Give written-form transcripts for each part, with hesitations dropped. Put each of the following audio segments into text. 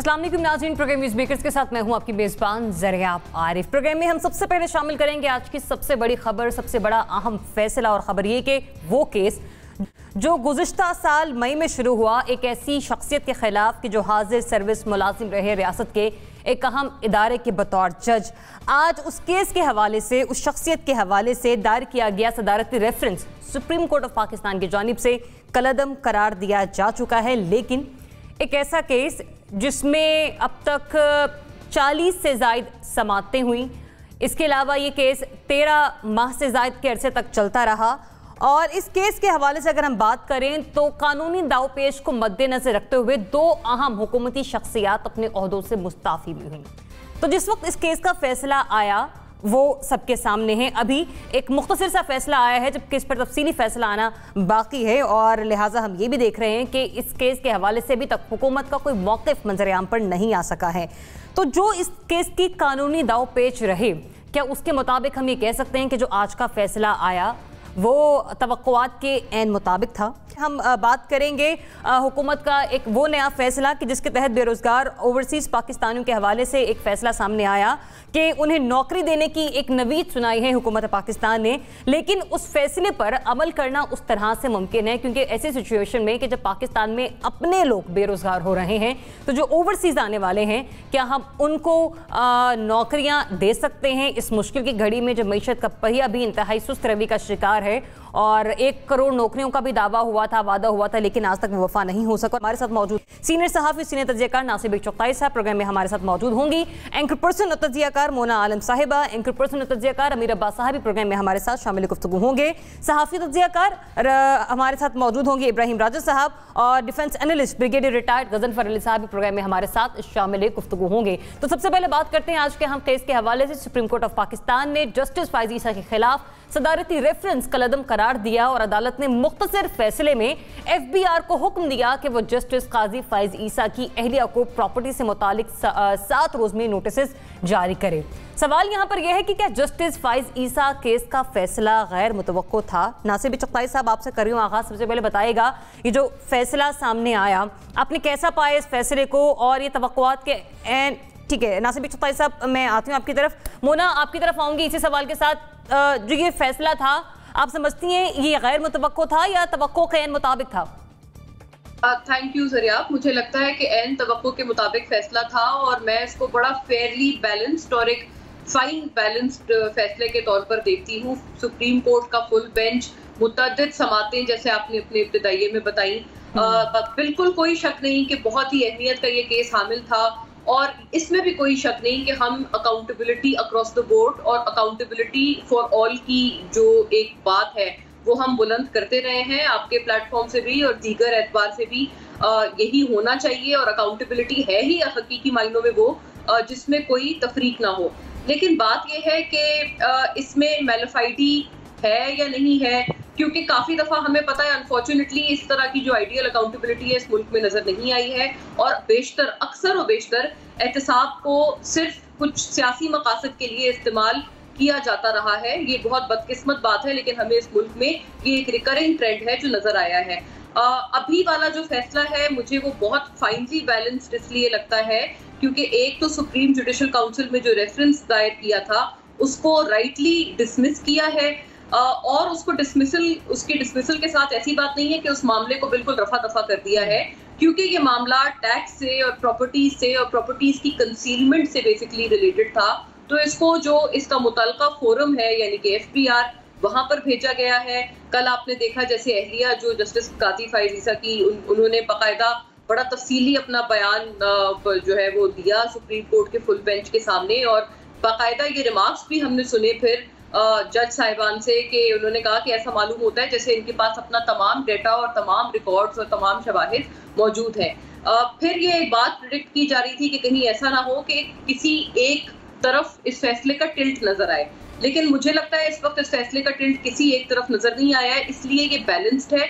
अस्सलाम वालेकुम नाज़रीन, प्रोग्राम न्यूज़ मेकर्स के साथ मैं हूं आपकी मेज़बान ज़रिया आरिफ। प्रोग्राम में हम सबसे पहले शामिल करेंगे आज की सबसे बड़ी खबर, सबसे बड़ा अहम फैसला। और ख़बर ये कि वो केस जो गुज़िश्ता साल मई में शुरू हुआ एक ऐसी शख्सियत के ख़िलाफ़ कि जो हाजिर सर्विस मुलाजिम रहे रियासत के एक अहम इदारे के बतौर जज, आज उस केस के हवाले से, उस शख्सियत के हवाले से दायर किया गया सदारती reference supreme court of Pakistan की जानिब से कलअदम करार दिया जा चुका है। लेकिन एक ऐसा केस जिसमें अब तक 40 से ज़ायद समाअतें हुई, इसके अलावा ये केस 13 माह से ज़ायद के अरसे तक चलता रहा। और इस केस के हवाले से अगर हम बात करें तो कानूनी दावपेश को मद्देनजर रखते हुए 2 अहम हुकूमती शख्सियात अपने ओहदों से मुस्ताफ़ी भी हुई। तो जिस वक्त इस केस का फैसला आया वो सबके सामने है। अभी एक मुख्तसर सा फैसला आया है जबकि इस पर तफसीली फैसला आना बाकी है, और लिहाजा हम ये भी देख रहे हैं कि इस केस के हवाले से अभी तक हुकूमत का कोई मौक़िफ़ मंजर-ए-आम पर नहीं आ सका है। तो जो इस केस की कानूनी दावपेच रहे, क्या उसके मुताबिक हम ये कह सकते हैं कि जो आज का फैसला आया वो तवक्कुआत के ऐन मुताबिक था? हम बात करेंगे हुकूमत का एक वो नया फैसला कि जिसके तहत बेरोज़गार ओवरसीज़ पाकिस्तानियों के हवाले से एक फ़ैसला सामने आया कि उन्हें नौकरी देने की एक नवीद सुनाई है हुकूमत पाकिस्तान ने। लेकिन उस फैसले पर अमल करना उस तरह से मुमकिन है क्योंकि ऐसी सिचुएशन में कि जब पाकिस्तान में अपने लोग बेरोज़गार हो रहे हैं तो जो ओवरसीज़ आने वाले हैं क्या हम उनको नौकरियाँ दे सकते हैं इस मुश्किल की घड़ी में जब मईशत का पहिया भी इंतहाई सुस्त रवि का शिकार है। और 1 करोड़ नौकरियों का भी दावा हुआ था, वादा हुआ था, लेकिन आज तक वफा नहीं हो सका। हमारे साथ मौजूद सीनियर सहाफ़ी, सीनियर तज्ज़ियाकार नासिब चौकताई साहब प्रोग्राम में हमारे साथ मौजूद होंगी। एंकर पर्सन और तज्ज़ियाकार मोना आलम साहिबा, एंकर पर्सन और तज्ज़ियाकार अमीर अब्बास साहब भी प्रोग्राम में हमारे साथ शामिल गुफ्तगू होंगे। सहाफ़ी तज्ज़ियाकार हमारे साथ मौजूद होंगे इब्राहिम राजा साहब, और defence analyst brigadier retired Ghazanfar Ali साहब भी प्रोग्राम में हमारे साथ शामिल गुफ्तगू होंगे। तो सबसे पहले बात करते हैं आज के हम केस के हवाले से। सुप्रीम कोर्ट ऑफ पाकिस्तान ने जस्टिस फाइज़ ईसा के खिलाफ सदारती रेफरेंस कलअदम करार दिया और अदालत ने मुख्तसर फैसले में FBI को हुक्म दिया कि वो जस्टिस काजी फाइज ईसा की अहलिया को प्रॉपर्टी से मुतालिक 7 रोज में नोटिस जारी करे। सवाल यहाँ पर यह है कि क्या जस्टिस फाइज ईसा केस का फैसला गैर मुतवक्को था? नासिब चौकताई साहब आपसे कर रही हूँ आगाज। सबसे पहले बताइएगा, ये जो फैसला सामने आया आपने कैसा पाया इस फैसले को, और ये तवक्कुआत के ठीक है नासिब चौकताई साहब मैं आती हूँ आपकी तरफ। मोना आपकी तरफ आऊँगी इसी सवाल के साथ। जो ये फैसला था आप समझती हैं ये गैर मुतवक्को था या तवक्को के ऐन मुताबिक था? थैंक यू ज़रिया। मुझे लगता है कि ऐन तवक्को के मुताबिक फैसला था और मैं इसको बड़ा फेयरली बैलेंस्ड और एक फाइन बैलेंस्ड फैसले के तौर पर देखती हूँ। सुप्रीम कोर्ट का फुल बेंच, मुतअद्दिद समातें जैसे आपने अपने इब्तिदाइये में बताई, बिल्कुल कोई शक नहीं कि बहुत ही अहमियत का ये केस हामिल था। और इसमें भी कोई शक नहीं कि हम अकाउंटेबिलिटी अक्रॉस द बोर्ड और अकाउंटेबिलिटी फॉर ऑल की जो एक बात है वो हम बुलंद करते रहे हैं, आपके प्लेटफॉर्म से भी और दीगर एतबार से भी यही होना चाहिए। और अकाउंटेबिलिटी है ही हकीकी मायनों में वो जिसमें कोई तफरीक ना हो। लेकिन बात यह है कि इसमें मैलिफाइडी है या नहीं है, क्योंकि काफ़ी दफ़ा हमें पता है अनफॉर्चुनेटली इस तरह की जो आइडियल अकाउंटेबिलिटी है इस मुल्क में नज़र नहीं आई है। और बेशतर अक्सर और बेशतर एहतसाब को सिर्फ कुछ सियासी मकासद के लिए इस्तेमाल किया जाता रहा है। ये बहुत बदकिस्मत बात है, लेकिन हमें इस मुल्क में ये एक रिकरिंग ट्रेंड है जो नज़र आया है। अभी वाला जो फैसला है मुझे वो बहुत फाइनली बैलेंस्ड इसलिए लगता है क्योंकि एक तो सुप्रीम जुडिशल काउंसिल में जो रेफरेंस दायर किया था उसको राइटली डिसमिस किया है, और उसकी डिसमिसल के साथ ऐसी बात नहीं है कि उस मामले को बिल्कुल रफा दफा कर दिया है, क्योंकि ये मामला टैक्स से और प्रॉपर्टीज की कंसीलमेंट से बेसिकली रिलेटेड था। तो इसको जो इसका मुतल्लिका फोरम है यानी कि FPR वहां पर भेजा गया है। कल आपने देखा जैसे अहलिया जो जस्टिस काजी फाइज ईसा की उन्होंने बाकायदा बड़ा तफसीली अपना बयान जो है वो दिया सुप्रीम कोर्ट के फुल बेंच के सामने, और बाकायदा ये रिमार्क्स भी हमने सुने फिर जज साहिबान से कि उन्होंने कहा कि ऐसा मालूम होता है जैसे इनके पास अपना तमाम डेटा और तमाम रिकॉर्ड्स और तमाम शवाहिद मौजूद हैं। फिर ये एक बात प्रेडिक्ट की जा रही थी कि कहीं ऐसा ना हो कि किसी एक तरफ इस फैसले का टिल्ट नजर आए, लेकिन मुझे लगता है इस वक्त इस फैसले का टिल्ट किसी एक तरफ नजर नहीं आया है, इसलिए ये बैलेंस्ड है।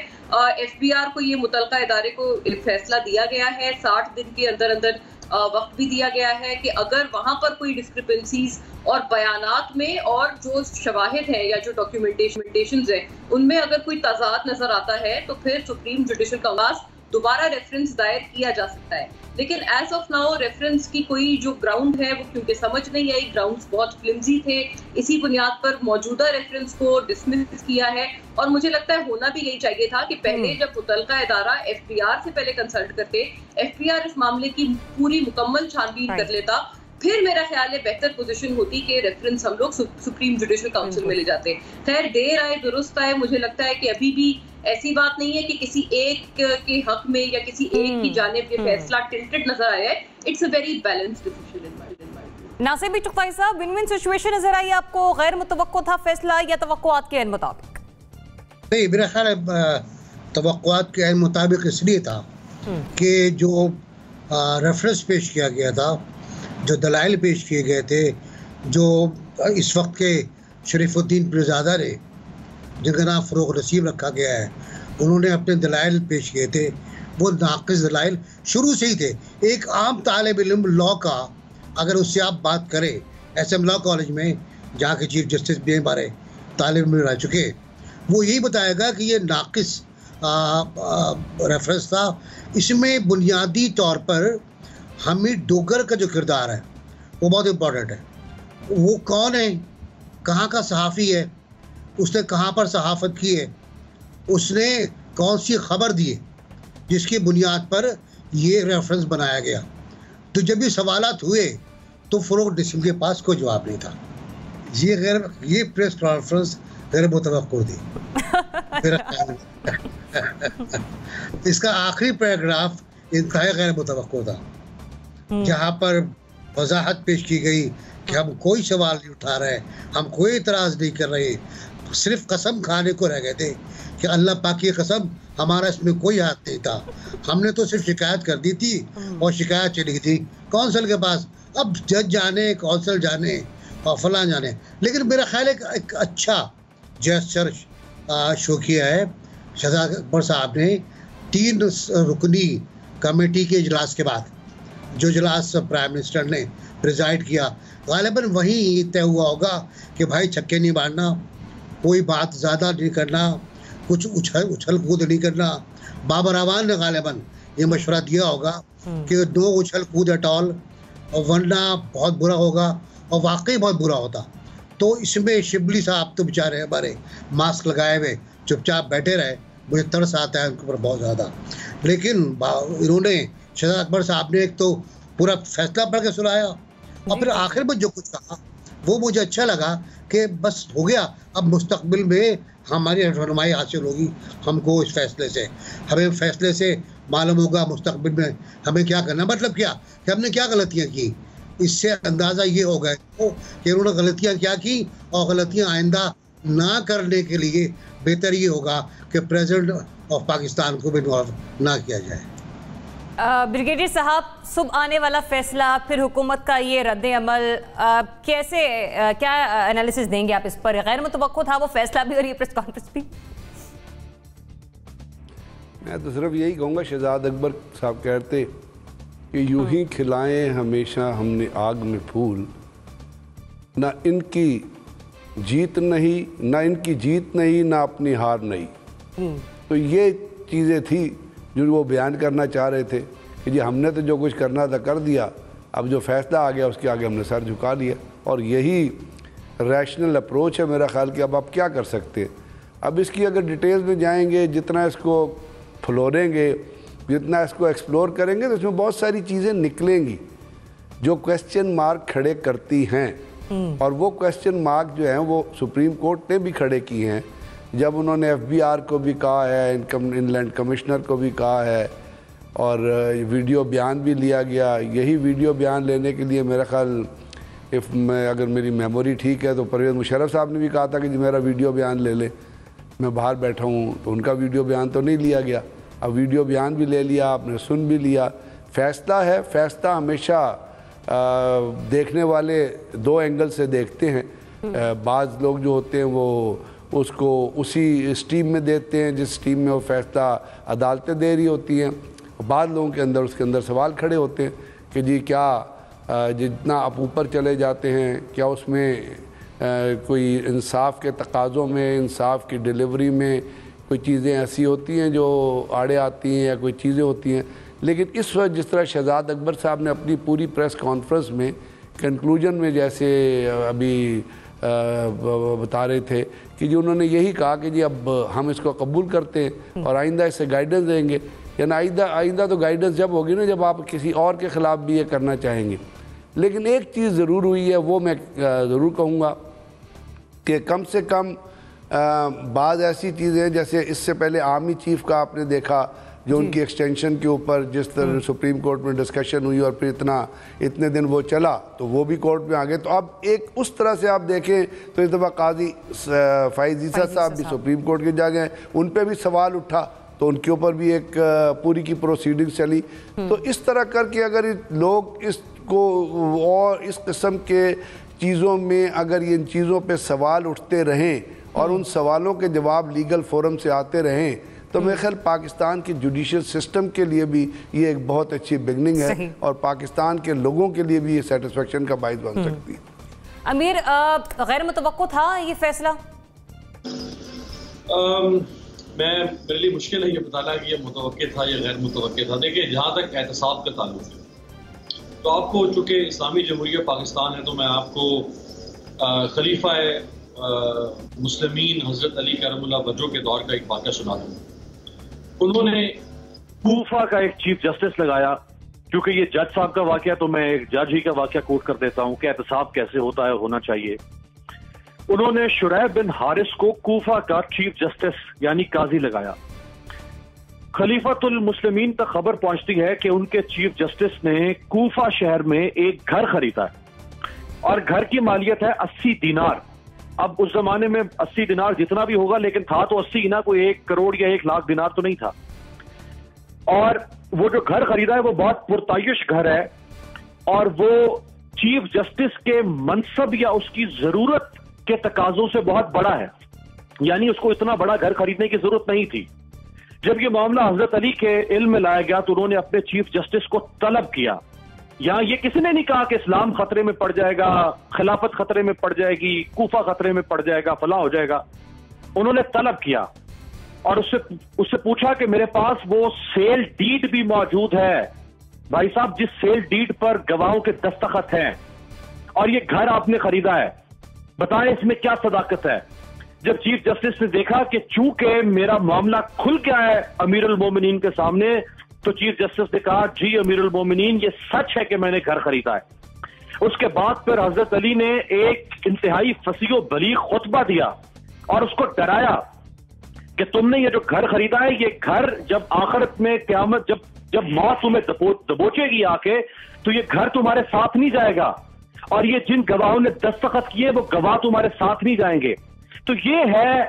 FBR को ये मुतल्लिका इदारे को फैसला दिया गया है, 60 दिन के अंदर अंदर वक्त भी दिया गया है कि अगर वहां पर कोई डिस्क्रिपेंसीज और बयानात में और जो शवाहिद हैं या जो डॉक्यूमेंटेशन है उनमें अगर कोई तजाद नजर आता है तो फिर सुप्रीम जुडिशल काउंसिल दोबारा रेफरेंस दायर किया जा सकता है। लेकिन एज ऑफ नाउ रेफरेंस की कोई जो ग्राउंड है वो क्योंकि समझ नहीं आई, ग्राउंड्स बहुत फ्लिमजी थे, इसी बुनियाद पर मौजूदा रेफरेंस को डिसमिस किया है। और मुझे लगता है होना भी यही चाहिए था कि पहले जब मुतलका इदारा एफबीआर से पहले कंसल्ट करते, एफबीआर इस मामले की पूरी मुकम्मल छानबीन कर लेता, फिर मेरा ख्याल है बेहतर पोजीशन होती कि रेफरेंस हम लोग सुप्रीम जुडिशल काउंसिल में ले जाते। खैर देर आए दुरुस्त आए, मुझे लगता है कि अभी भी ऐसी बात नहीं है कि किसी एक के हक में या किसी एक की जानिब ये फैसला टिल्टेड नजर आया है। It's a very balanced decision in my view. Nasir Chughtai साहब, विन विन सिचुएशन नजर आई आपको? गैर मुतवक्को था फैसला या तवक्कुआत के मुताबिक? नहीं, मेरा ख्याल है तवक्कुआत के मुताबिक इसलिए था कि जो रेफरेंस पेश किया गया था, जो दलाइल पेश किए गए थे, जो इस वक्त के शरीफुद्दीन पीरज़ादा ने, जिनका नाम फ़रोग़ नसीब रखा गया है, उन्होंने अपने दलाइल पेश किए थे, वो नाक़िस दलाइल शुरू से ही थे। एक आम तालिब इल्म लॉ का अगर उससे आप बात करें SM लॉ कॉलेज में, जहाँ के चीफ जस्टिस भी हमारे तालिब इल्म रह चुके, वो यही बताएगा कि ये नाक़िस रेफरेंस था। इसमें बुनियादी तौर पर हमीद डोगर का जो किरदार है वो बहुत इम्पोर्टेंट है। वो कौन है, कहाँ का सहाफ़ी है, उसने कहाँ पर सहाफ़त की है, उसने कौन सी खबर दी है, जिसकी बुनियाद पर ये रेफरेंस बनाया गया। तो जब ये सवालात हुए तो फ़रोग़ नसीब के पास कोई जवाब नहीं था। ये प्रेस कॉन्फ्रेंस गैर मुतवक्को थी। इसका आखिरी पैराग्राफ इंतहाई गैर मुतवक्को था, जहाँ पर वजाहत पेश की गई कि हम कोई सवाल नहीं उठा रहे, हम कोई इतराज़ नहीं कर रहे, सिर्फ कसम खाने को रह गए थे कि अल्लाह पाक की कसम हमारा इसमें कोई हाथ नहीं था। हमने तो सिर्फ शिकायत कर दी थी और शिकायत चली थी कौंसल के पास। अब जज जाने, कौंसल जाने और फलां जाने। लेकिन मेरा ख्याल एक अच्छा जेस्चर शो किया है शहजाद अकबर साहब ने 3 रुकनी कमेटी के इजलास के बाद, जो इजलास प्राइम मिनिस्टर ने प्रिजाइड किया, गालिबन वहीं तय हुआ होगा कि भाई छक्के नहीं मारना, कोई बात ज़्यादा नहीं करना, कुछ उछल कूद नहीं करना। बाबर अवान ने गालिबन ये मशवरा दिया होगा कि नो उछल कूद एट ऑल, और वरना बहुत बुरा होगा, और वाकई बहुत बुरा होता। तो इसमें शिबली साहब तो बेचारे हमारे मास्क लगाए हुए चुपचाप बैठे रहे, मुझे तरस आता है उनके ऊपर बहुत ज़्यादा। लेकिन इन्होंने शहजाद अकबर साहब ने एक तो पूरा फैसला पढ़ के सुनाया, और फिर आखिर में जो कुछ कहा वो मुझे अच्छा लगा कि बस हो गया, अब मुस्तकबिल में हमारी रहनुमाई हासिल होगी हमको इस फैसले से। हमें फैसले से मालूम होगा मुस्तकबिल में हमें क्या करना, मतलब क्या कि हमने क्या गलतियाँ की। इससे अंदाज़ा ये हो गया कि उन्होंने गलतियाँ क्या की, और गलतियाँ आइंदा ना करने के लिए बेहतर ये होगा कि प्रेसिडेंट ऑफ पाकिस्तान को भी इन्वॉल्व ना किया जाए। ब्रिगेडियर साहब, सुबह आने वाला फैसला, फिर हुकूमत का ये रद्द अमल, कैसे क्या एनालिसिस देंगे आप इस पर? गैर मुतवक्को था वो फैसला भी और ये प्रेस कॉन्फ्रेंस भी। मैं तो सिर्फ यही कहूँगा, शहजाद अकबर साहब कहते कि यूं ही खिलाएं हमेशा हमने आग में फूल, ना इनकी जीत नहीं, ना इनकी जीत नहीं, ना अपनी हार नहीं। तो ये चीज़ें थी जो वो बयान करना चाह रहे थे कि जी हमने तो जो कुछ करना था कर दिया, अब जो फैसला आ गया उसके आगे हमने सर झुका लिया। और यही रैशनल अप्रोच है मेरा ख्याल कि अब आप क्या कर सकते हैं। अब इसकी अगर डिटेल्स में जाएंगे, जितना इसको फ्लोरेंगे, जितना इसको एक्सप्लोर करेंगे, तो इसमें बहुत सारी चीज़ें निकलेंगी जो क्वेश्चन मार्क खड़े करती हैं। और वो क्वेश्चन मार्क जो हैं वो सुप्रीम कोर्ट ने भी खड़े किए हैं, जब उन्होंने एफबीआर को भी कहा है, इनलैंड कमिश्नर को भी कहा है, और वीडियो बयान भी लिया गया। यही वीडियो बयान लेने के लिए मेरा ख्याल, अगर मेरी मेमोरी ठीक है, तो परवेज़ मुशर्रफ साहब ने भी कहा था कि जी मेरा वीडियो बयान ले लें, मैं बाहर बैठा हूँ, तो उनका वीडियो बयान तो नहीं लिया गया। अब वीडियो बयान भी ले लिया, आपने सुन भी लिया। फैसला है, फैसला हमेशा देखने वाले 2 एंगल से देखते हैं। बाज़ लोग जो होते हैं वो उसको उसी स्ट्रीम में देते हैं जिस स्ट्रीम में वो फैसला अदालतें दे रही होती हैं। बाद लोगों के अंदर उसके अंदर सवाल खड़े होते हैं कि जी क्या जितना आप ऊपर चले जाते हैं, क्या उसमें कोई इंसाफ के तकाज़ों में, इंसाफ की डिलीवरी में, कोई चीज़ें ऐसी होती हैं जो आड़े आती हैं या कोई चीज़ें होती हैं, लेकिन इस वक्त जिस तरह शहजाद अकबर साहब ने अपनी पूरी प्रेस कॉन्फ्रेंस में कंक्लूजन में जैसे अभी बता रहे थे कि जी उन्होंने यही कहा कि जी अब हम इसको कबूल करते हैं और आइंदा इससे गाइडेंस देंगे, यानी आइंदा तो गाइडेंस जब होगी ना जब आप किसी और के ख़िलाफ़ भी ये करना चाहेंगे। लेकिन एक चीज़ ज़रूर हुई है, वो मैं ज़रूर कहूँगा कि कम से कम बाज़ ऐसी चीज़ें, जैसे इससे पहले आर्मी चीफ़ का आपने देखा जो उनकी एक्सटेंशन के ऊपर जिस तरह सुप्रीम कोर्ट में डिस्कशन हुई और फिर इतने दिन वो चला तो वो भी कोर्ट में आ गए। तो अब एक उस तरह से आप देखें तो इस दफ़ा काजी फ़ाइज़ ईसा साहब भी सुप्रीम कोर्ट के जा गए, उन पर भी सवाल उठा तो उनके ऊपर भी एक पूरी की प्रोसीडिंग चली। तो इस तरह करके अगर लोग इसको और इस किस्म के चीज़ों में अगर ये इन चीज़ों पे सवाल उठते रहें और उन सवालों के जवाब लीगल फोरम से आते रहें तो मेरे ख्याल पाकिस्तान के जुडिशियल सिस्टम के लिए भी ये एक बहुत अच्छी बिगनिंग है और पाकिस्तान के लोगों के लिए भी ये सेटिस्फेक्शन का बाइस बन सकती है। अमीर, गैर मुतवक्को था ये फैसला? मेरे लिए मुश्किल है ये बताना कि ये मुतवक्के था या गैर मुतवक्के था। देखिए, जहाँ तक एहतसाब का ताल्लुक है तो आपको, चूँकि इस्लामी जमहूरिया पाकिस्तान है, तो मैं आपको खलीफा मुस्लिमीन हज़रत अली करमुल्लाह वजह के दौर का एक वाक़या सुना दूँ। उन्होंने कूफा का एक चीफ जस्टिस लगाया, क्योंकि ये जज साहब का वाक़या, तो मैं एक जज ही का वाक़या कोट कर देता हूँ कि एहतसाब कैसे होता है, होना चाहिए। उन्होंने शुरैब बिन हारिस को कूफा का चीफ जस्टिस यानी काजी लगाया। खलीफतुल मुस्लिमीन तक खबर पहुंचती है कि उनके चीफ जस्टिस ने कूफा शहर में एक घर खरीदा है और घर की मालियत है 80 दिनार। अब उस जमाने में 80 दिनार जितना भी होगा, लेकिन था तो 80 ना, कोई 1 करोड़ या 1 लाख दिनार तो नहीं था। और वो जो घर खरीदा है वो बहुत पुरतायुश घर है और वो चीफ जस्टिस के मनसब या उसकी जरूरत के तकाजों से बहुत बड़ा है, यानी उसको इतना बड़ा घर खरीदने की जरूरत नहीं थी। जब ये मामला हजरत अली के इल्म में लाया गया तो उन्होंने अपने चीफ जस्टिस को तलब किया। यहाँ ये किसी ने नहीं कहा कि इस्लाम खतरे में पड़ जाएगा, खिलाफत खतरे में पड़ जाएगी, कूफा खतरे में पड़ जाएगा, फला हो जाएगा। उन्होंने तलब किया और उससे पूछा कि मेरे पास वो सेल डीड भी मौजूद है, भाई साहब, जिस सेल डीड पर गवाहों के दस्तखत हैं और ये घर आपने खरीदा है, बताएं इसमें क्या सदाकत है। जब चीफ जस्टिस ने देखा कि चूंकि मेरा मामला खुल गया है अमीरुल मोमिनीन के सामने, तो चीफ जस्टिस ने कहा, जी अमीरुल मोमिनीन, ये सच है कि मैंने घर खरीदा है। उसके बाद फिर हजरत अली ने एक इंतहाई फसीह बलीग खुतबा दिया और उसको डराया कि तुमने ये जो घर खरीदा है, ये घर जब आखिरत में क़यामत, जब मौत तुम्हें दबोचेगी आके, तो ये घर तुम्हारे साथ नहीं जाएगा और ये जिन गवाहों ने दस्तखत किए वो गवाह तुम्हारे साथ नहीं जाएंगे। तो ये है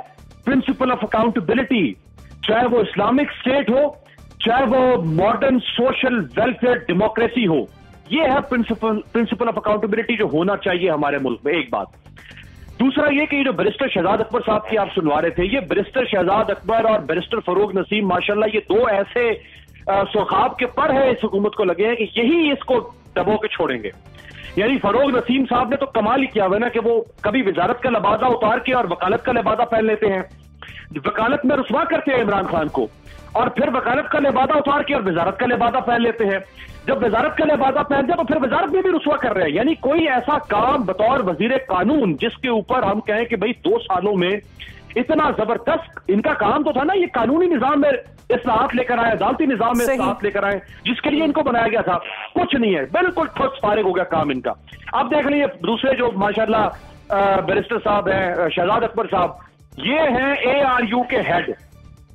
प्रिंसिपल ऑफ अकाउंटेबिलिटी, चाहे वो इस्लामिक स्टेट हो, चाहे वो मॉडर्न सोशल वेलफेयर डेमोक्रेसी हो, ये है प्रिंसिपल ऑफ अकाउंटेबिलिटी जो होना चाहिए हमारे मुल्क में। एक बात। दूसरा ये कि जो बैरिस्टर शहजाद अकबर साहब की आप सुनवा रहे थे, ये बैरिस्टर शहजाद अकबर और बैरिस्टर फरूक नसीम माशाल्लाह ये दो ऐसे सुखाब के पर है इस हुकूमत को लगे हैं कि यही इसको दबो के छोड़ेंगे। यानी फरूक नसीम साहब ने तो कमाल ही किया हुआ ना कि वो कभी वजारत का लबादा उतार के और वकालत का लिबादा पहन लेते हैं, वकालत में रुस्वा करते हैं इमरान खान को, और फिर वकालत का लिबादा उतार के और वजारत का लिबादा पहन लेते हैं। जब वजारत का लिबादा पहन जाए तो फिर वजारत में भी रुस्वा कर रहे हैं। यानी कोई ऐसा काम बतौर वजीर कानून जिसके ऊपर हम कहें कि भाई 2 सालों में इतना जबरदस्त इनका काम तो था ना, ये कानूनी निजाम में इस्लाहात लेकर आए, अदालती निजाम में इस्लाहात लेकर आए, जिसके लिए इनको बनाया गया था, कुछ नहीं है, बिल्कुल ठोस फारिग हो गया काम इनका। अब देख लीजिए दूसरे जो माशाल्लाह बैरिस्टर साहब हैं, शहजाद अकबर साहब, ये हैं ARU के हेड,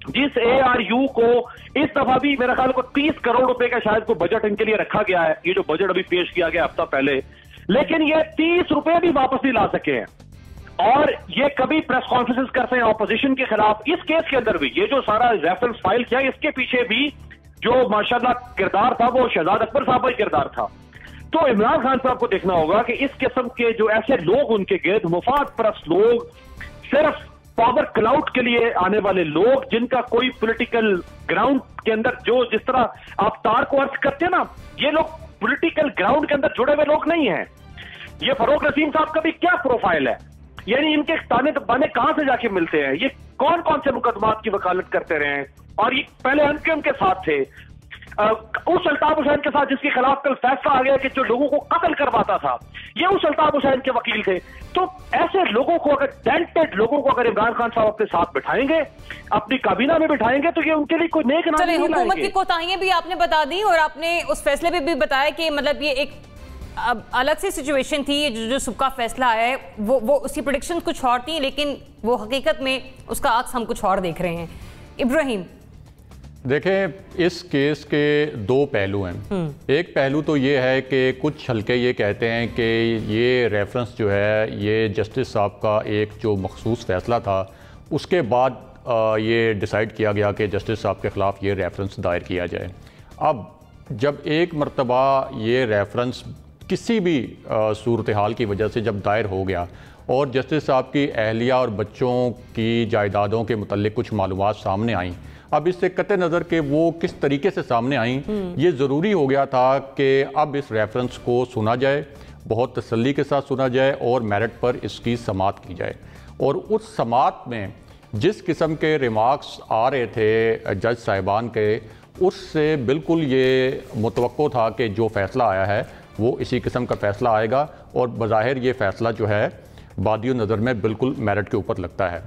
जिस ARU को इस दफा भी मेरा ख्याल को 30 करोड़ रुपए का शायद को बजट इनके लिए रखा गया है। ये जो बजट अभी पेश किया गया हफ्ता पहले, लेकिन ये 30 रुपए भी वापस नहीं ला सके हैं और ये कभी प्रेस कॉन्फ्रेंस करते हैं ऑपोजिशन के खिलाफ। इस केस के अंदर भी ये जो सारा रेफरेंस फाइल किया, इसके पीछे भी जो माशाल्लाह किरदार था वो शहजाद अकबर साहब का किरदार था। तो इमरान खान साहब को देखना होगा कि इस किस्म के जो ऐसे लोग उनके गिर्द, मुफाद परस्त लोग, सिर्फ पावर क्लाउड के लिए आने वाले लोग, जिनका कोई पॉलिटिकल ग्राउंड के अंदर, जो जिस तरह आप तार को अर्थ करते हैं ना, ये लोग पॉलिटिकल ग्राउंड के अंदर जुड़े हुए लोग नहीं हैं। ये फरूक नसीम साहब का भी क्या प्रोफाइल है? यानी इनके ताने बाने कहां से जाके मिलते हैं? ये कौन कौन से मुकदमात की वकालत करते रहे हैं? और ये पहले एमक्यूएम के साथ थे, उस अल्ताफ हुसैन के साथ जिसके खिलाफ कल फैसला आ गया कि जो लोगों को कत्ल करवाता था, ये उस अल्ताफ हुसैन के वकील थे। तो ऐसे लोगों को, अगर डेंटेड लोगों को अगर इमरान खान साहब अपने साथ बिठाएंगे, अपनी काबीना में बिठाएंगे, तो ये उनके लिए कोई नेक नाम नहीं लाएंगे। हुकूमत की कोताहियां भी आपने बता दी और आपने उस फैसले पे भी बताया कि मतलब ये एक अलग सी सिचुएशन थी। जो सुबह फैसला आया है वो उसकी प्रेडिक्शन कुछ और थी, लेकिन वो हकीकत में उसका अक्स हम कुछ और देख रहे हैं। इब्राहिम, देखें, इस केस के दो पहलू हैं। एक पहलू तो ये है कि कुछ हल्के ये कहते हैं कि ये रेफरेंस जो है ये जस्टिस साहब का एक जो मखसूस फैसला था उसके बाद ये डिसाइड किया गया कि जस्टिस साहब के ख़िलाफ़ ये रेफरेंस दायर किया जाए। अब जब एक मरतबा ये रेफरेंस किसी भी सूरत हाल की वजह से जब दायर हो गया और जस्टिस साहब की अहलिया और बच्चों की जायदादों के मुतल्लिक कुछ मालूमात सामने आई, अब इससे कतई नज़र के वो किस तरीके से सामने आई, ये ज़रूरी हो गया था कि अब इस रेफरेंस को सुना जाए, बहुत तसल्ली के साथ सुना जाए और मेरिट पर इसकी समाअत की जाए। और उस समाअत में जिस किस्म के रिमार्क्स आ रहे थे जज साहिबान के, उससे बिल्कुल ये मुतवक्को था कि जो फ़ैसला आया है वो इसी किस्म का फ़ैसला आएगा और बज़ाहिर ये फ़ैसला जो है बादियो नज़र में बिल्कुल मेरिट के ऊपर लगता है।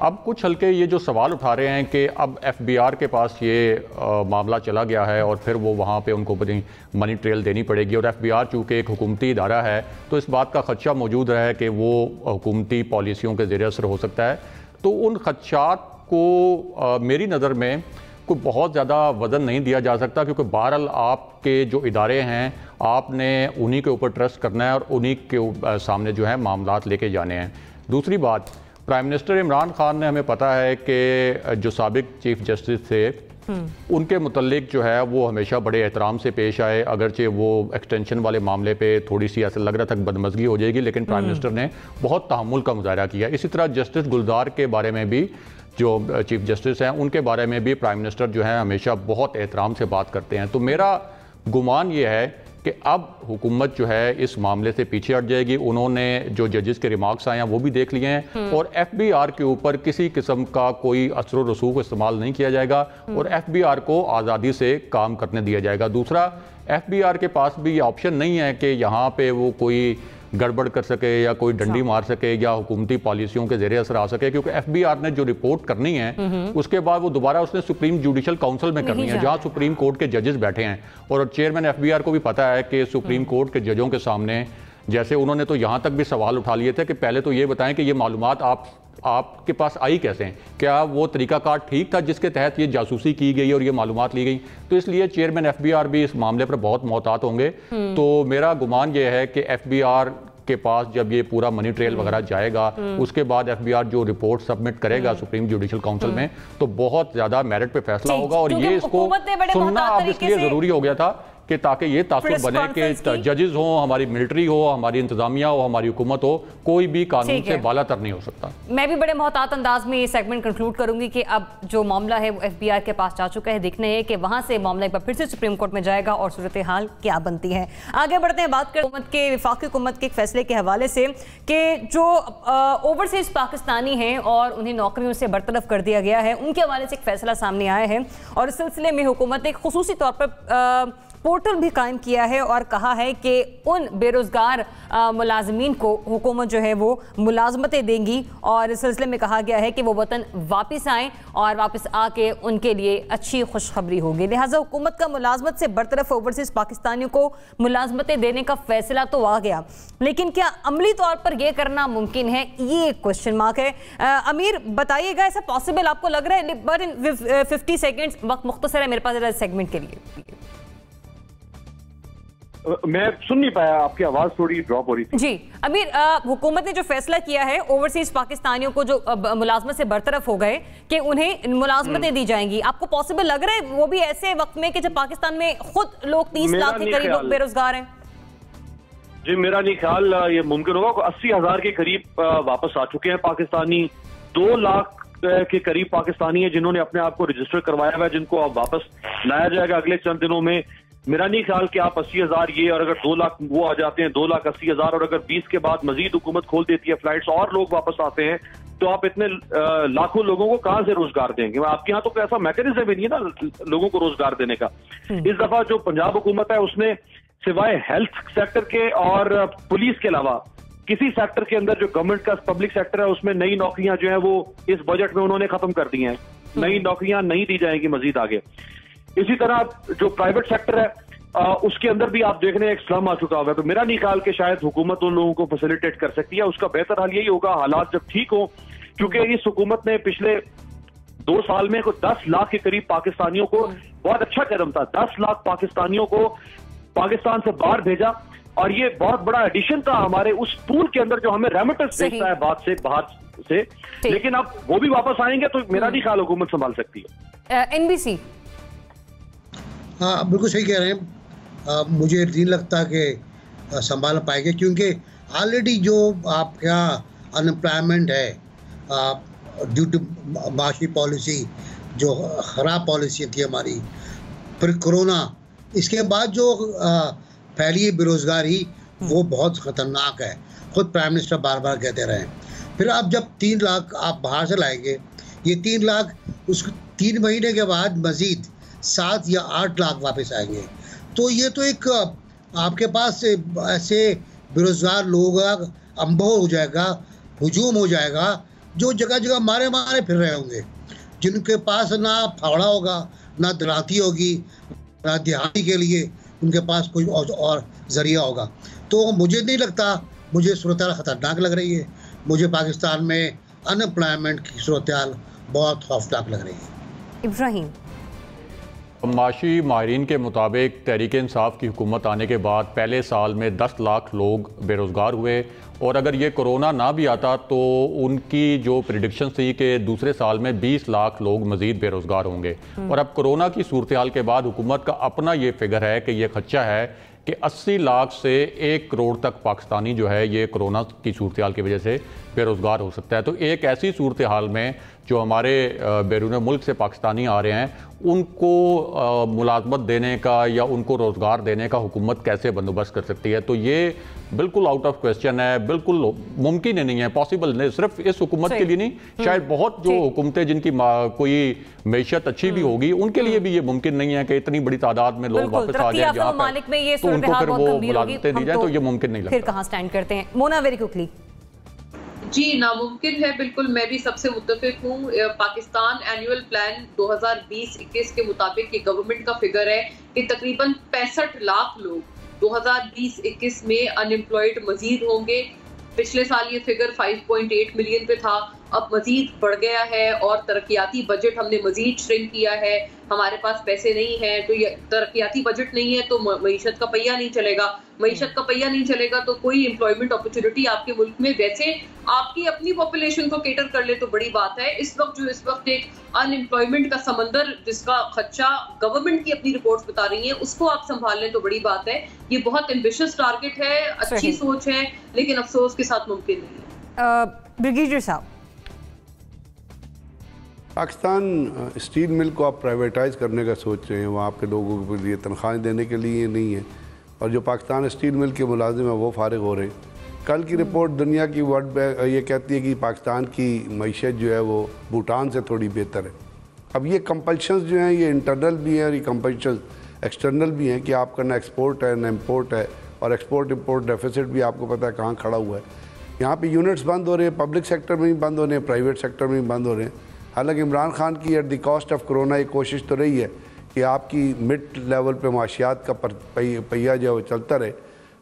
अब कुछ हल्के ये जो सवाल उठा रहे हैं कि अब FBI के पास ये मामला चला गया है और फिर वो वहाँ पे उनको बड़ी मनी ट्रेल देनी पड़ेगी, और FBI चूँकि एक हुकूमती इदारा है तो इस बात का खदशा मौजूद है कि वो हुकूमती पॉलिसियों के ज़ेर असर हो सकता है। तो उन खदशात को मेरी नज़र में कोई बहुत ज़्यादा वज़न नहीं दिया जा सकता, क्योंकि बहरहाल आपके जो इदारे हैं आपने उन्हीं के ऊपर ट्रस्ट करना है और उन्हीं के सामने जो है मामलात लेके जाने हैं। दूसरी बात, प्राइम मिनिस्टर इमरान खान ने, हमें पता है कि जो साबिक चीफ जस्टिस थे उनके मुतल्लिक जो है वो हमेशा बड़े एहतराम से पेश आए, अगरचे वो एक्सटेंशन वाले मामले पे थोड़ी सी ऐसा लग रहा था कि बदमज़गी हो जाएगी, लेकिन प्राइम मिनिस्टर ने बहुत तहम्मुल का मुजाहरा किया। इसी तरह जस्टिस गुलजार के बारे में भी, जो चीफ जस्टिस हैं, उनके बारे में भी प्राइम मिनिस्टर जो है हमेशा बहुत एहतराम से बात करते हैं। तो मेरा गुमान ये है कि अब हुकूमत जो है इस मामले से पीछे हट जाएगी। उन्होंने जो जजेस के रिमार्क्स आए हैं वो भी देख लिए हैं और FBI के ऊपर किसी किस्म का कोई असर व रसूख इस्तेमाल नहीं किया जाएगा और FBI को आज़ादी से काम करने दिया जाएगा। दूसरा, FBI के पास भी ये ऑप्शन नहीं है कि यहाँ पे वो कोई गड़बड़ कर सके या कोई डंडी मार सके या हुकूमती पॉलिसियों के ज़ेरे असर आ सके, क्योंकि FBI ने जो रिपोर्ट करनी है उसके बाद वो दोबारा उसने सुप्रीम जुडिशल काउंसिल में करनी है, जहाँ सुप्रीम कोर्ट के जजेस बैठे हैं। और चेयरमैन FBI को भी पता है कि सुप्रीम कोर्ट के जजों के सामने, जैसे उन्होंने तो यहाँ तक भी सवाल उठा लिए थे कि पहले तो ये बताएं कि ये मालूमात आपके पास आई कैसे हैं, क्या वो तरीकाकार ठीक था जिसके तहत ये जासूसी की गई और ये मालूमात ली गई। तो इसलिए चेयरमैन FBI भी इस मामले पर बहुत मोहतात होंगे। तो मेरा गुमान ये है कि FBI के पास जब ये पूरा मनी ट्रेल वगैरह जाएगा, उसके बाद FBI जो रिपोर्ट सबमिट करेगा सुप्रीम जुडिशल काउंसिल में, तो बहुत ज्यादा मेरिट पे फैसला होगा। और ये इसको सुनना अब इसलिए जरूरी हो गया था कि ताकि ये तासुर बने कि जजेस हो, हमारी मिलिट्री हो, हमारी इंतजामिया हो, हमारी हुकूमत हो, कोई भी कानून से बालातर नहीं हो सकता। मैं भी बड़े मोहतात अंदाज में ये सेगमेंट कंक्लूड करूंगी कि अब जो मामला है वो FBI के पास जा चुका है। देखने है कि वहां से मामला एक बार फिर से सुप्रीम कोर्ट में जाएगा और सूरत हाल क्या बनती है। आगे बढ़ते हैं, बात करें हुकूमत के, वफाकी हुकूमत के एक फैसले के हवाले से कि जो ओवरसीज पाकिस्तानी हैं और उन्हें नौकरियों से बरतरफ कर दिया गया है, उनके हवाले से एक फैसला सामने आया है और इस सिलसिले में हुकूमत ने खुसूसी तौर पर पोर्टल भी कायम किया है और कहा है कि उन बेरोजगार मुलाजमीन को हुकूमत जो है वो मुलाजमतें देंगी और इस सिलसिले में कहा गया है कि वो वतन वापस आएँ और वापस आके उनके लिए अच्छी खुशखबरी होगी। लिहाजा हुकूमत का मुलाजमत से बरतरफ ओवरसीज पाकिस्तानियों को मुलाजमतें देने का फैसला तो आ गया, लेकिन क्या अमली तौर पर यह करना मुमकिन है, ये एक क्वेश्चन मार्क है। अमीर बताइएगा, ऐसा पॉसिबल आपको लग रहा है? बट इन 50 सेकेंड्स, वक्त मुख्तसर है मेरे पास सेगमेंट के लिए। मैं सुन नहीं पाया, आपकी आवाज थोड़ी ड्रॉप हो रही थी। जी अमीर, हुकूमत ने जो फैसला किया है ओवरसीज पाकिस्तानियों को जो मुलाजमत से बरतरफ हो गए कि उन्हें मुलाजमतें दी जाएंगी, आपको पॉसिबल लग रहा है वो भी ऐसे वक्त में कि जब पाकिस्तान में खुद लोग 30 लाख के करीब लोग बेरोजगार हैं? जी मेरा नहीं ख्याल ये मुमकिन होगा। 80,000 के करीब वापस आ चुके हैं पाकिस्तानी, 2 लाख के करीब पाकिस्तानी है जिन्होंने अपने आप को रजिस्टर करवाया हुआ है, जिनको अब वापस लाया जाएगा अगले चंद दिनों में। मेरा नहीं ख्याल कि आप 80,000 ये और अगर 2 लाख वो आ जाते हैं, 2,80,000 और अगर 20 के बाद मजीद हुकूमत खोल देती है फ्लाइट्स और लोग वापस आते हैं तो आप इतने लाखों लोगों को कहां से रोजगार देंगे? आपके यहाँ तो कोई ऐसा मैकेनिज्म भी नहीं है ना लोगों को रोजगार देने का। इस दफा जो पंजाब हुकूमत है उसने सिवाय हेल्थ सेक्टर के और पुलिस के अलावा किसी सेक्टर के अंदर जो गवर्नमेंट का पब्लिक सेक्टर है उसमें नई नौकरियां जो है वो इस बजट में उन्होंने खत्म कर दी हैं। नई नौकरियां नहीं दी जाएंगी मजीद आगे। इसी तरह जो प्राइवेट सेक्टर है उसके अंदर भी आप देख रहे हैं एक स्लम आ चुका होगा। तो मेरा नहीं ख्याल कि शायद हुकूमत उन लोगों को फैसिलिटेट कर सकती है। उसका बेहतर हाल यही होगा हालात जब ठीक हो, क्योंकि इस हुकूमत ने पिछले 2 साल में 10 लाख के करीब पाकिस्तानियों को, बहुत अच्छा कदम था, 10 लाख पाकिस्तानियों को पाकिस्तान से बाहर भेजा और ये बहुत बड़ा एडिशन था हमारे उस पूल के अंदर जो हमें रेमिटेंस देता है बाहर से। लेकिन अब वो भी वापस आएंगे तो मेरा नहीं ख्याल हुकूमत संभाल सकती है। एनबीसी हाँ बिल्कुल सही कह रहे हैं। मुझे नहीं लगता कि संभाल पाएंगे, क्योंकि ऑलरेडी जो आपका अनएम्प्लॉयमेंट है ड्यू टू माशी पॉलिसी, जो खराब पॉलिसी थी हमारी, फिर कोरोना, इसके बाद जो फैली बेरोजगारी वो बहुत ख़तरनाक है। खुद प्राइम मिनिस्टर बार बार कहते रहे। फिर आप जब 3 लाख आप बाहर से लाएंगे, ये 3 लाख उस 3 महीने के बाद मज़ीद 7 या 8 लाख वापस आएंगे। तो ये तो एक आपके पास ऐसे बेरोजगार लोगों का अनुभव हो जाएगा, हुजूम हो जाएगा, जो जगह जगह मारे मारे फिर रहे होंगे, जिनके पास ना फावड़ा होगा, ना दराती होगी, ना दिहाड़ी के लिए उनके पास कोई और जरिया होगा। तो मुझे नहीं लगता, मुझे सूरत हाल ख़तरनाक लग रही है। मुझे पाकिस्तान में अनएम्प्लॉयमेंट की सूरत हाल बहुत खौफनाक लग रही है। इब्राहिम, माशी माहिरीन के मुताबिक तहरीक इंसाफ की हुकूमत आने के बाद पहले साल में 10 लाख लोग बेरोज़गार हुए और अगर ये कोरोना ना भी आता तो उनकी जो प्रिडिक्शन थी कि दूसरे साल में 20 लाख लोग मज़ीद बेरोज़गार होंगे। और अब कोरोना की सूरत हाल के बाद हुकूमत का अपना ये फिगर है कि ये खदशा है कि 80 लाख से 1 करोड़ तक पाकिस्तानी जो है ये कोरोना की सूरत हाल की वजह से बेरोज़गार हो सकता है। तो एक ऐसी सूरत हाल में जो हमारे बैरून मुल्क से पाकिस्तानी आ रहे हैं उनको मुलाजमत देने का या उनको रोज़गार देने का हुकूमत कैसे बंदोबस्त कर सकती है? तो ये बिल्कुल आउट ऑफ क्वेश्चन है, बिल्कुल मुमकिन ही नहीं है, पॉसिबल नहीं। सिर्फ इस हुकूमत के लिए नहीं, शायद बहुत जो हुकूमतें जिनकी कोई मैशत अच्छी भी होगी उनके लिए भी ये मुमकिन नहीं है कि इतनी बड़ी तादाद में लोग वापस आ जाए जहाँ पर तो उनको फिर वो मुलाजमतें दी जाए। तो ये मुमकिन नहीं लगता। फिर कहाँ स्टैंड करते हैं? Mona, very quickly. जी नामुमकिन है, बिल्कुल मैं भी सबसे मुत्तफिक हूँ। पाकिस्तान एनुअल प्लान 2020-21 के मुताबिक ये गवर्नमेंट का फिगर है कि तकरीबन 65 लाख लोग 2020-21 में अनएम्प्लॉयड मजीद होंगे। पिछले साल ये फिगर 5.8 मिलियन पे था, अब मजीद बढ़ गया है और तरक्याती बजट हमने मजीद श्रिंक किया है। हमारे पास पैसे नहीं है तो ये तरक्याती बजट नहीं है तो मईशत का पहिया नहीं चलेगा। मईशत का पहिया नहीं चलेगा तो कोई एम्प्लॉयमेंट अपॉर्चुनिटी आपके मुल्क में, वैसे आपकी अपनी पॉपुलेशन को केटर कर ले तो बड़ी बात है। इस वक्त एक अनएम्प्लॉयमेंट का समंदर जिसका खदशा गवर्नमेंट की अपनी रिपोर्ट्स बता रही है, उसको आप संभाल लें तो बड़ी बात है। ये बहुत एम्बिशियस टारगेट है, अच्छी सोच है, लेकिन अफसोस के साथ मुमकिन नहीं है। ब्रिगेडियर साहब, पाकिस्तान स्टील मिल को आप प्राइवेटाइज करने का सोच रहे हैं, वहाँ के लोगों के लिए तनख्वाहें देने के लिए नहीं है, और जो पाकिस्तान स्टील मिल के मुलाजिम हैं वो फारिग हो रहे हैं। कल की रिपोर्ट दुनिया की वर्ल्ड बैंक ये कहती है कि पाकिस्तान की मईशत जो है वो भूटान से थोड़ी बेहतर है। अब ये कंपल्शंस जो हैं ये इंटरनल भी हैं और ये कंपल्शन एक्सटर्नल भी हैं कि आपका ना एक्सपोर्ट है ना इम्पोर्ट है, और एक्सपोर्ट इम्पोर्ट डेफिसिट भी आपको पता है कहाँ खड़ा हुआ है। यहाँ पे यूनिट्स बंद हो रहे हैं, पब्लिक सेक्टर में भी बंद हो रहे हैं, प्राइवेट सेक्टर में भी बंद हो रहे हैं। हालांकि इमरान खान की at the cost of corona एक कोशिश तो रही है कि आपकी मिड लेवल पे माशियात का पहिया जो है वो चलता रहे।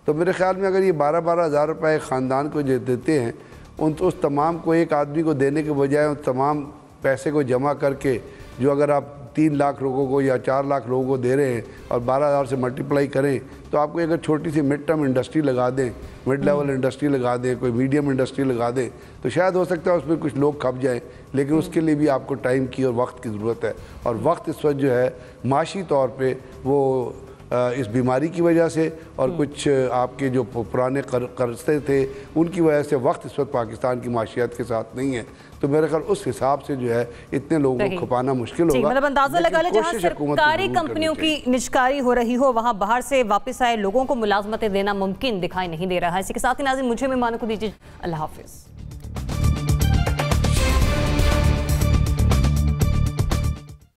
तो मेरे ख्याल में अगर ये 12-12 हज़ार रुपये ख़ानदान को जो देते हैं उस तमाम को एक आदमी को देने के बजाय उस तमाम पैसे को जमा करके, जो अगर आप 3 लाख लोगों को या 4 लाख लोगों को दे रहे हैं और 12,000 से मल्टीप्लाई करें, तो आपको अगर छोटी सी मिड टर्म इंडस्ट्री लगा दें, मिड लेवल इंडस्ट्री लगा दें, कोई मीडियम इंडस्ट्री लगा दें, तो शायद हो सकता है उसमें कुछ लोग खप जाएं। लेकिन उसके लिए भी आपको टाइम की और वक्त की ज़रूरत है, और वक्त इस वक्त जो है माशी तौर पे वो इस बीमारी की वजह से और कुछ आपके जो पुराने कर्जे थे उनकी वजह से वक्त इस वक्त पाकिस्तान की माशियत के साथ नहीं है। तो मेरे ख्याल उस हिसाब से जो है इतने लोगों को खपाना मुश्किल होगा। मतलब अंदाजा लगा ले, जहां सरकारी कंपनियों की निजकारी हो रही हो वहां बाहर से वापस आए लोगों को मुलाजमतें देना मुमकिन दिखाई नहीं दे रहा है। इसी के साथ ही नाज़रीन मुझे मेहमानों को दीजिए अल्लाह हाफिज।